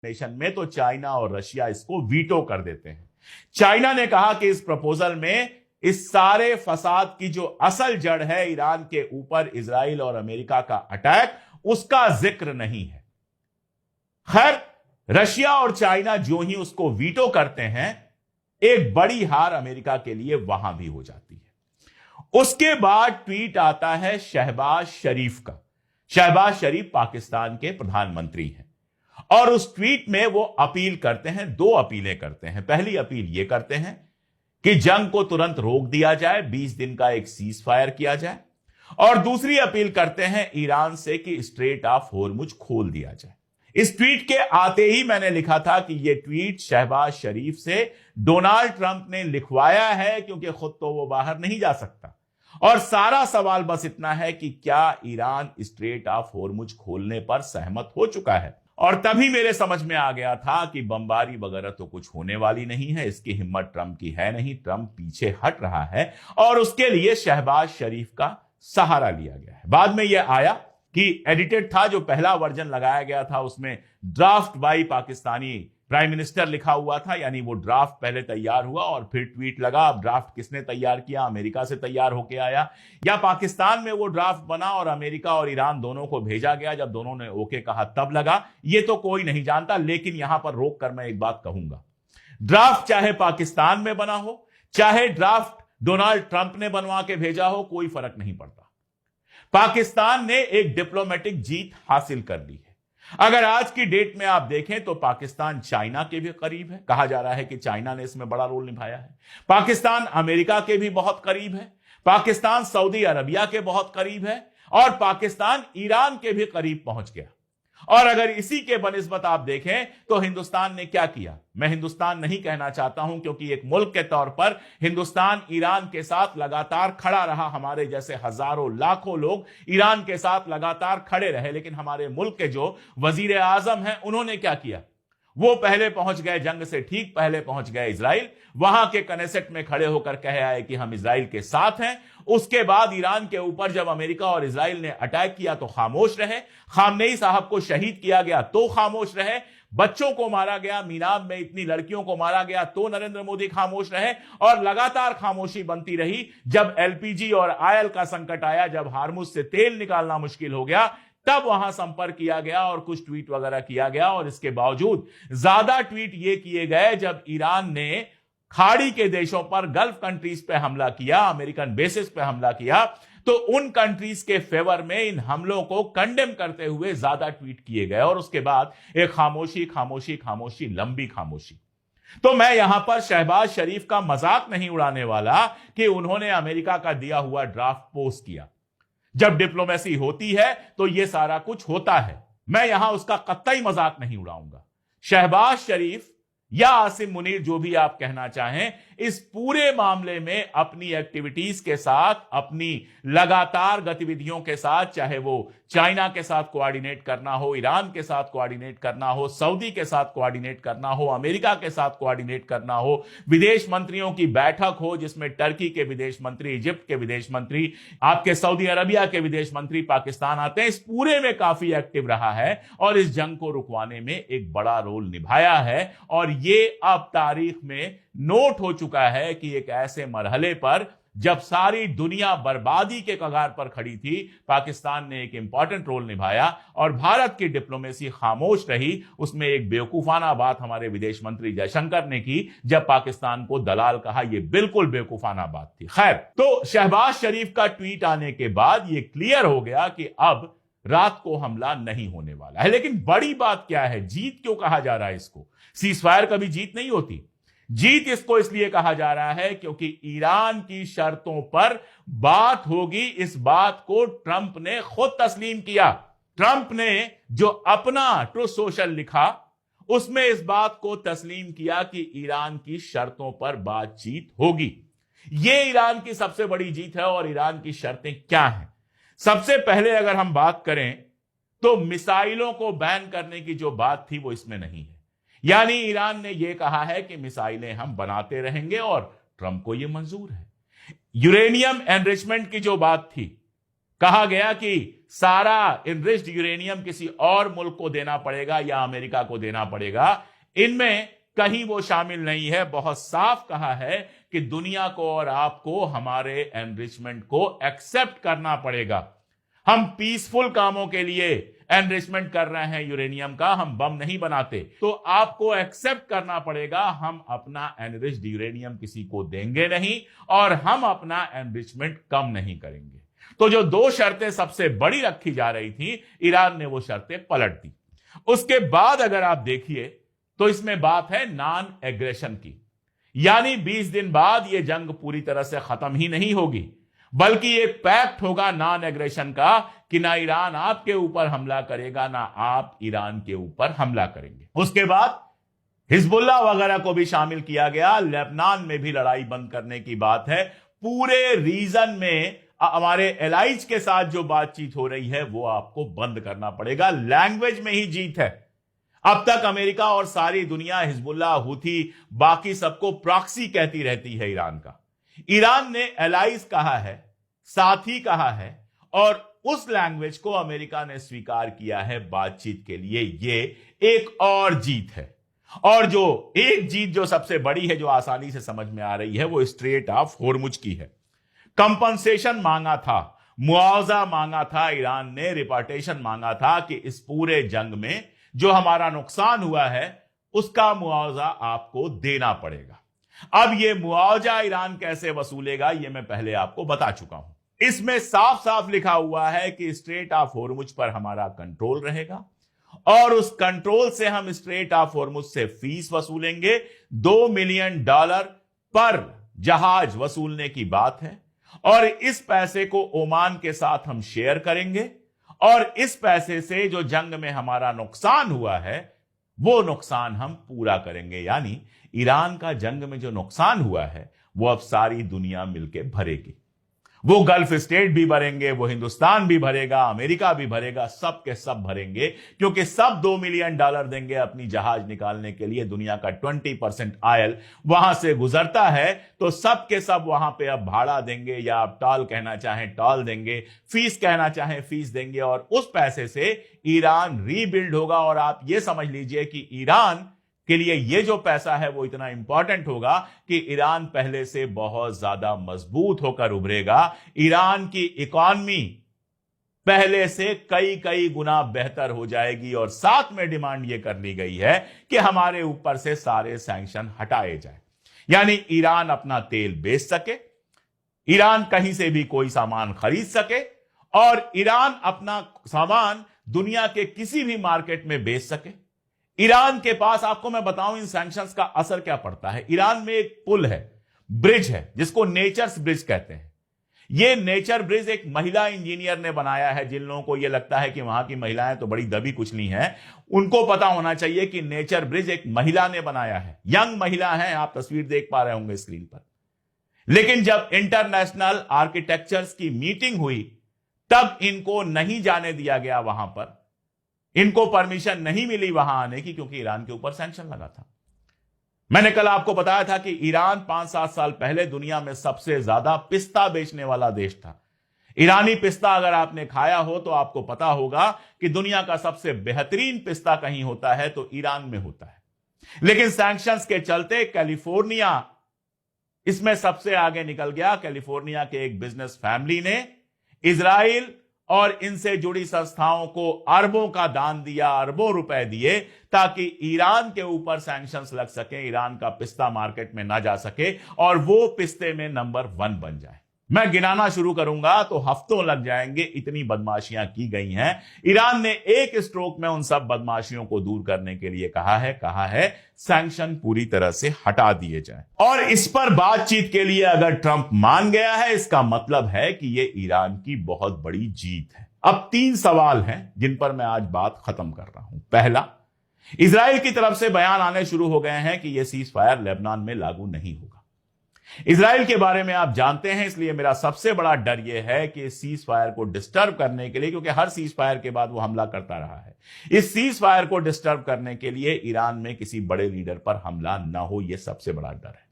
Nation में, तो China और रशिया इसको वीटो कर देते हैं। चाइना ने कहा कि इस प्रपोजल में इस सारे फसाद की जो असल जड़ है ईरान के ऊपर इजराइल और अमेरिका का अटैक, उसका जिक्र नहीं है। खैर, रशिया और चाइना जो ही उसको वीटो करते हैं, एक बड़ी हार अमेरिका के लिए वहां भी हो जाती है। उसके बाद ट्वीट आता है शहबाज शरीफ का। शहबाज शरीफ पाकिस्तान के प्रधानमंत्री हैं और उस ट्वीट में वो अपील करते हैं, दो अपीलें करते हैं। पहली अपील ये करते हैं कि जंग को तुरंत रोक दिया जाए, 20 दिन का एक सीज फायर किया जाए, और दूसरी अपील करते हैं ईरान से कि स्ट्रेट ऑफ होर्मुज खोल दिया जाए। इस ट्वीट के आते ही मैंने लिखा था कि यह ट्वीट शहबाज शरीफ से डोनाल्ड ट्रंप ने लिखवाया है, क्योंकि खुद तो वो बाहर नहीं जा सकता। और सारा सवाल बस इतना है कि क्या ईरान स्ट्रेट ऑफ होर्मुज खोलने पर सहमत हो चुका है। और तभी मेरे समझ में आ गया था कि बमबारी वगैरह तो कुछ होने वाली नहीं है, इसकी हिम्मत ट्रंप की है नहीं, ट्रंप पीछे हट रहा है और उसके लिए शहबाज शरीफ का सहारा लिया गया है। बाद में यह आया कि एडिटेड था, जो पहला वर्जन लगाया गया था उसमें draft by Pakistani prime minister लिखा हुआ था, यानी वो ड्राफ्ट पहले तैयार हुआ और फिर ट्वीट लगा। अब ड्राफ्ट किसने तैयार किया? अमेरिका से तैयार होके आया, या पाकिस्तान में वो ड्राफ्ट बना और अमेरिका और ईरान दोनों को भेजा गया, जब दोनों ने ओके कहा तब लगा? ये तो कोई नहीं जानता। लेकिन यहां पर रोक कर मैं एक बात कहूंगा, ड्राफ्ट चाहे पाकिस्तान में बना हो, चाहे ड्राफ्ट डोनाल्ड ट्रंप ने बनवा के भेजा हो, कोई फर्क नहीं पड़ता। पाकिस्तान ने एक डिप्लोमेटिक जीत हासिल कर ली है। अगर आज की डेट में आप देखें तो पाकिस्तान चाइना के भी करीब है, कहा जा रहा है कि चाइना ने इसमें बड़ा रोल निभाया है। पाकिस्तान अमेरिका के भी बहुत करीब है, पाकिस्तान सऊदी अरबिया के बहुत करीब है, और पाकिस्तान ईरान के भी करीब पहुंच गया। और अगर इसी के बनिस्बत आप देखें तो हिंदुस्तान ने क्या किया, मैं हिंदुस्तान नहीं कहना चाहता हूं, क्योंकि एक मुल्क के तौर पर हिंदुस्तान ईरान के साथ लगातार खड़ा रहा। हमारे जैसे हजारों लाखों लोग ईरान के साथ लगातार खड़े रहे, लेकिन हमारे मुल्क के जो वजीर आजम हैं, उन्होंने क्या किया? वो पहले पहुंच गए, जंग से ठीक पहले पहुंच गए इजराइल, वहां के कनेसेट में खड़े होकर कह आए कि हम इजराइल के साथ हैं। उसके बाद ईरान के ऊपर जब अमेरिका और इजराइल ने अटैक किया तो खामोश रहे, खामनेई साहब को शहीद किया गया तो खामोश रहे, बच्चों को मारा गया, मीनाब में इतनी लड़कियों को मारा गया तो नरेंद्र मोदी खामोश रहे, और लगातार खामोशी बनती रही। जब एलपीजी और आयल का संकट आया, जब हार्मुज से तेल निकालना मुश्किल हो गया, तब वहां संपर्क किया गया और कुछ ट्वीट वगैरह किया गया। और इसके बावजूद ज्यादा ट्वीट ये किए गए जब ईरान ने खाड़ी के देशों पर, गल्फ कंट्रीज पे हमला किया, अमेरिकन बेसिस पे हमला किया, तो उन कंट्रीज के फेवर में इन हमलों को कंडेम करते हुए ज्यादा ट्वीट किए गए। और उसके बाद एक खामोशी खामोशी खामोशी, लंबी खामोशी। तो मैं यहां पर शहबाज शरीफ का मजाक नहीं उड़ाने वाला कि उन्होंने अमेरिका का दिया हुआ ड्राफ्ट पोस्ट किया। जब डिप्लोमेसी होती है तो यह सारा कुछ होता है, मैं यहां उसका कतई मजाक नहीं उड़ाऊंगा। शहबाज शरीफ या आसिम मुनीर, जो भी आप कहना चाहें, इस पूरे मामले में अपनी एक्टिविटीज के साथ, अपनी लगातार गतिविधियों के साथ, चाहे वो चाइना के साथ कोऑर्डिनेट करना हो, ईरान के साथ कोऑर्डिनेट करना हो, सऊदी के साथ कोऑर्डिनेट करना हो, अमेरिका के साथ कोऑर्डिनेट करना हो, विदेश मंत्रियों की बैठक हो जिसमें टर्की के विदेश मंत्री, इजिप्ट के विदेश मंत्री, आपके सऊदी अरबिया के विदेश मंत्री पाकिस्तान आते हैं, इस पूरे में काफी एक्टिव रहा है और इस जंग को रुकवाने में एक बड़ा रोल निभाया है। और ये अब तारीख में नोट हो चुका है कि एक ऐसे मरहले पर, जब सारी दुनिया बर्बादी के कगार पर खड़ी थी, पाकिस्तान ने एक इंपॉर्टेंट रोल निभाया और भारत की डिप्लोमेसी खामोश रही। उसमें एक बेवकूफाना बात हमारे विदेश मंत्री जयशंकर ने की, जब पाकिस्तान को दलाल कहा। यह बिल्कुल बेवकूफाना बात थी। खैर, तो शहबाज शरीफ का ट्वीट आने के बाद यह क्लियर हो गया कि अब रात को हमला नहीं होने वाला है। लेकिन बड़ी बात क्या है, जीत क्यों कहा जा रहा है इसको? सीजफायर कभी जीत नहीं होती। जीत इसको इसलिए कहा जा रहा है क्योंकि ईरान की शर्तों पर बात होगी। इस बात को ट्रंप ने खुद तस्लीम किया। ट्रंप ने जो अपना ट्रूथ सोशल लिखा, उसमें इस बात को तस्लीम किया कि ईरान की शर्तों पर बातचीत होगी। यह ईरान की सबसे बड़ी जीत है। और ईरान की शर्तें क्या हैं? सबसे पहले अगर हम बात करें तो मिसाइलों को बैन करने की जो बात थी वो इसमें नहीं है। यानी ईरान ने यह कहा है कि मिसाइलें हम बनाते रहेंगे और ट्रंप को यह मंजूर है। यूरेनियम एनरिचमेंट की जो बात थी, कहा गया कि सारा इनरिच्ड यूरेनियम किसी और मुल्क को देना पड़ेगा या अमेरिका को देना पड़ेगा, इनमें कहीं वो शामिल नहीं है। बहुत साफ कहा है कि दुनिया को और आपको हमारे एनरिचमेंट को एक्सेप्ट करना पड़ेगा। हम पीसफुल कामों के लिए एनरिचमेंट कर रहे हैं यूरेनियम का, हम बम नहीं बनाते, तो आपको एक्सेप्ट करना पड़ेगा। हम अपना एनरिच्ड यूरेनियम किसी को देंगे नहीं और हम अपना एनरिचमेंट कम नहीं करेंगे। तो जो दो शर्तें सबसे बड़ी रखी जा रही थी, ईरान ने वो शर्तें पलट दी। उसके बाद अगर आप देखिए तो इसमें बात है नॉन एग्रेशन की, यानी 20 दिन बाद यह जंग पूरी तरह से खत्म ही नहीं होगी, बल्कि एक पैक्ट होगा नॉन एग्रेशन का कि ना ईरान आपके ऊपर हमला करेगा ना आप ईरान के ऊपर हमला करेंगे। उसके बाद हिजबुल्लाह वगैरह को भी शामिल किया गया। लेबनान में भी लड़ाई बंद करने की बात है। पूरे रीजन में हमारे एलाइज के साथ जो बातचीत हो रही है वो आपको बंद करना पड़ेगा। लैंग्वेज में ही जीत है। अब तक अमेरिका और सारी दुनिया हिजबुल्लाह, हुथी, बाकी सबको प्रॉक्सी कहती रहती है ईरान का। ईरान ने एलाइज कहा है, साथी कहा है, और उस लैंग्वेज को अमेरिका ने स्वीकार किया है बातचीत के लिए। ये एक और जीत है। और जो एक जीत जो सबसे बड़ी है, जो आसानी से समझ में आ रही है, वो स्ट्रेट ऑफ होर्मुज की है। कंपनसेशन मांगा था, मुआवजा मांगा था, ईरान ने रिपार्टेशन मांगा था कि इस पूरे जंग में जो हमारा नुकसान हुआ है उसका मुआवजा आपको देना पड़ेगा। अब यह मुआवजा ईरान कैसे वसूलेगा, यह मैं पहले आपको बता चुका हूं। इसमें साफ साफ लिखा हुआ है कि स्ट्रेट ऑफ होर्मुज पर हमारा कंट्रोल रहेगा और उस कंट्रोल से हम स्ट्रेट ऑफ होर्मुज से फीस वसूलेंगे। $2 मिलियन पर जहाज वसूलने की बात है और इस पैसे को ओमान के साथ हम शेयर करेंगे और इस पैसे से जो जंग में हमारा नुकसान हुआ है वो नुकसान हम पूरा करेंगे। यानी ईरान का जंग में जो नुकसान हुआ है वो अब सारी दुनिया मिलकर भरेगी। वो गल्फ स्टेट भी भरेंगे, वो हिंदुस्तान भी भरेगा, अमेरिका भी भरेगा, सब के सब भरेंगे, क्योंकि सब $2 मिलियन देंगे अपनी जहाज निकालने के लिए। दुनिया का 20% आयल वहां से गुजरता है, तो सब के सब वहां पे अब भाड़ा देंगे, या आप टॉल कहना चाहें टॉल देंगे, फीस कहना चाहें फीस देंगे, और उस पैसे से ईरान रीबिल्ड होगा। और आप ये समझ लीजिए कि ईरान के लिए ये जो पैसा है वो इतना इंपॉर्टेंट होगा कि ईरान पहले से बहुत ज्यादा मजबूत होकर उभरेगा। ईरान की इकॉनमी पहले से कई कई गुना बेहतर हो जाएगी। और साथ में डिमांड ये कर ली गई है कि हमारे ऊपर से सारे सैंक्शन हटाए जाए, यानी ईरान अपना तेल बेच सके, ईरान कहीं से भी कोई सामान खरीद सके और ईरान अपना सामान दुनिया के किसी भी मार्केट में बेच सके। ईरान के पास, आपको मैं बताऊं इन सैंक्शंस का असर क्या पड़ता है। ईरान में एक पुल है, ब्रिज है, जिसको नेचर्स ब्रिज कहते हैं। यह नेचर ब्रिज एक महिला इंजीनियर ने बनाया है। जिन लोगों को यह लगता है कि वहां की महिलाएं तो बड़ी दबी कुचली हैं, उनको पता होना चाहिए कि नेचर ब्रिज एक महिला ने बनाया है। यंग महिला है, आप तस्वीर देख पा रहे होंगे स्क्रीन पर। लेकिन जब इंटरनेशनल आर्किटेक्चर्स की मीटिंग हुई तब इनको नहीं जाने दिया गया वहां पर, इनको परमिशन नहीं मिली वहां आने की, क्योंकि ईरान के ऊपर सैंक्शन लगा था। मैंने कल आपको बताया था कि ईरान 5-7 साल पहले दुनिया में सबसे ज्यादा पिस्ता बेचने वाला देश था। ईरानी पिस्ता अगर आपने खाया हो तो आपको पता होगा कि दुनिया का सबसे बेहतरीन पिस्ता कहीं होता है तो ईरान में होता है। लेकिन सैंक्शंस के चलते कैलिफोर्निया इसमें सबसे आगे निकल गया। कैलिफोर्निया के एक बिजनेस फैमिली ने इजराइल और इनसे जुड़ी संस्थाओं को अरबों का दान दिया, अरबों रुपए दिए, ताकि ईरान के ऊपर सैंक्शंस लग सके, ईरान का पिस्ता मार्केट में ना जा सके और वो पिस्ते में नंबर 1 बन जाए। मैं गिनाना शुरू करूंगा तो हफ्तों लग जाएंगे, इतनी बदमाशियां की गई हैं। ईरान ने एक स्ट्रोक में उन सब बदमाशियों को दूर करने के लिए कहा है सैंक्शन पूरी तरह से हटा दिए जाएं। और इस पर बातचीत के लिए अगर ट्रंप मान गया है, इसका मतलब है कि यह ईरान की बहुत बड़ी जीत है। अब 3 सवाल हैं जिन पर मैं आज बात खत्म कर रहा हूं। पहला, इजराइल की तरफ से बयान आने शुरू हो गए हैं कि यह सीज फायर लेबनान में लागू नहीं होगा। इजराइल के बारे में आप जानते हैं, इसलिए मेरा सबसे बड़ा डर यह है कि सीज फायर को डिस्टर्ब करने के लिए, क्योंकि हर सीज फायर के बाद वो हमला करता रहा है, इस सीज फायर को डिस्टर्ब करने के लिए ईरान में किसी बड़े लीडर पर हमला ना हो, यह सबसे बड़ा डर है।